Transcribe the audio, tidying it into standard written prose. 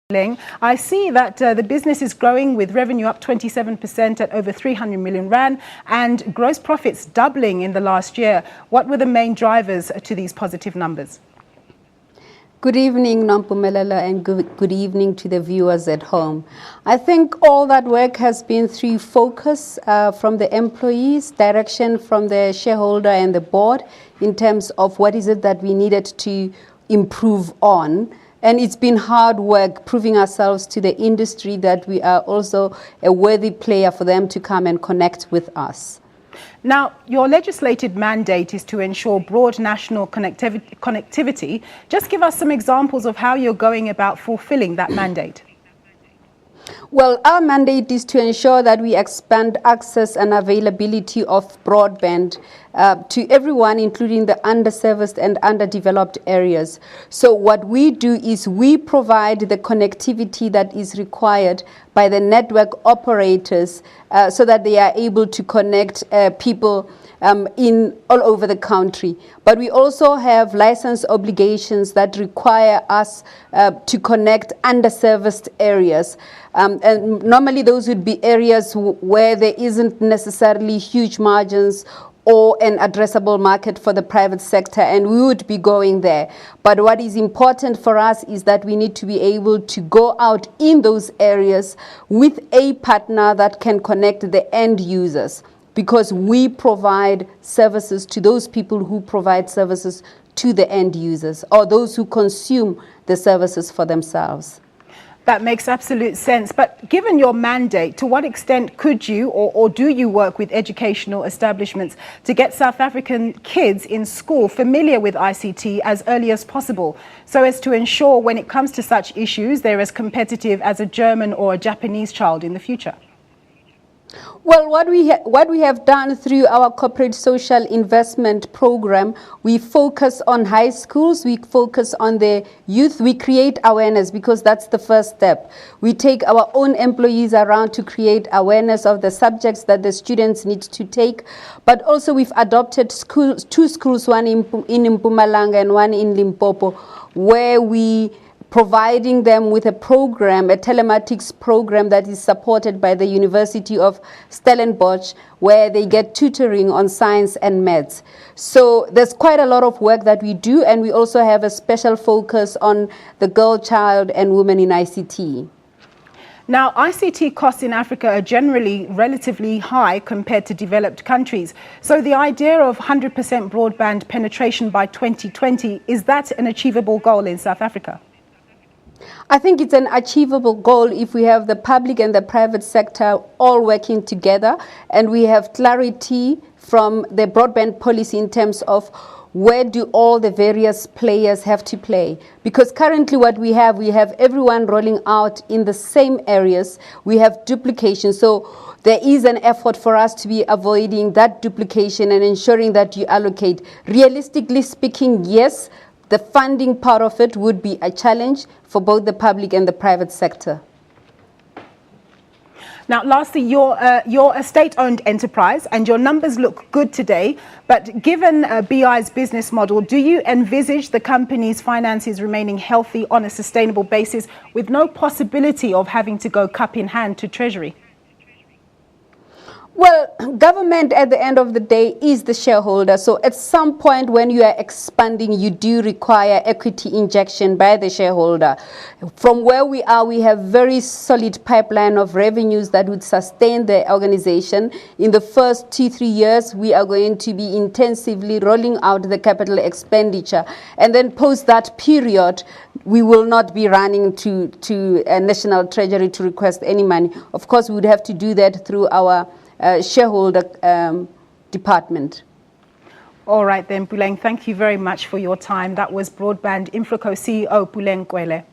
I see that the business is growing with revenue up 27% at over 300 million rand and gross profits doubling in the last year. What were the main drivers to these positive numbers? Good evening, Nampumelelo, and good evening to the viewers at home. I think all that work has been through focus from the employees, direction from the shareholder and the board in terms of what is it that we needed to improve on. And it's been hard work proving ourselves to the industry that we are also a worthy player for them to come and connect with us. Now, your legislated mandate is to ensure broad national connectivity. Just give us some examples of how you're going about fulfilling that mandate. Well, our mandate is to ensure that we expand access and availability of broadband to everyone, including the underserviced and underdeveloped areas. So what we do is we provide the connectivity that is required by the network operators so that they are able to connect people in all over the country. But we also have license obligations that require us to connect underserviced areas. And normally those would be areas where there isn't necessarily huge margins or an addressable market for the private sector, and we would be going there. But what is important for us is that we need to be able to go out in those areas with a partner that can connect the end users, because we provide services to those people who provide services to the end users or those who consume the services for themselves. That makes absolute sense. But given your mandate, to what extent could you or do you work with educational establishments to get South African kids in school familiar with ICT as early as possible, so as to ensure when it comes to such issues, they're as competitive as a German or a Japanese child in the future? Well, what we have done through our corporate social investment program, we focus on high schools, we focus on the youth, we create awareness because that's the first step. We take our own employees around to create awareness of the subjects that the students need to take, but also we've adopted two schools, one in Mpumalanga and one in Limpopo, where we providing them with a program, a telematics program that is supported by the University of Stellenbosch, where they get tutoring on science and maths. So there's quite a lot of work that we do, and we also have a special focus on the girl child and women in ICT. Now, ICT costs in Africa are generally relatively high compared to developed countries. So the idea of 100% broadband penetration by 2020, is that an achievable goal in South Africa? I think it's an achievable goal if we have the public and the private sector all working together, and we have clarity from the broadband policy in terms of where do all the various players have to play. Because currently what we have everyone rolling out in the same areas. We have duplication. So there is an effort for us to be avoiding that duplication and ensuring that you allocate. Realistically speaking, yes, the funding part of it would be a challenge for both the public and the private sector. Now, lastly, you're a state-owned enterprise and your numbers look good today. But given BI's business model, do you envisage the company's finances remaining healthy on a sustainable basis with no possibility of having to go cup in hand to Treasury? Well, government at the end of the day is the shareholder. So at some point when you are expanding, you do require equity injection by the shareholder. From where we are, we have very solid pipeline of revenues that would sustain the organization. In the first 2-3 years, we are going to be intensively rolling out the capital expenditure. And then post that period, we will not be running to a national treasury to request any money. Of course, we would have to do that through our shareholder department. All right then, Puleng, thank you very much for your time. That was Broadband Infraco CEO Puleng Kwele.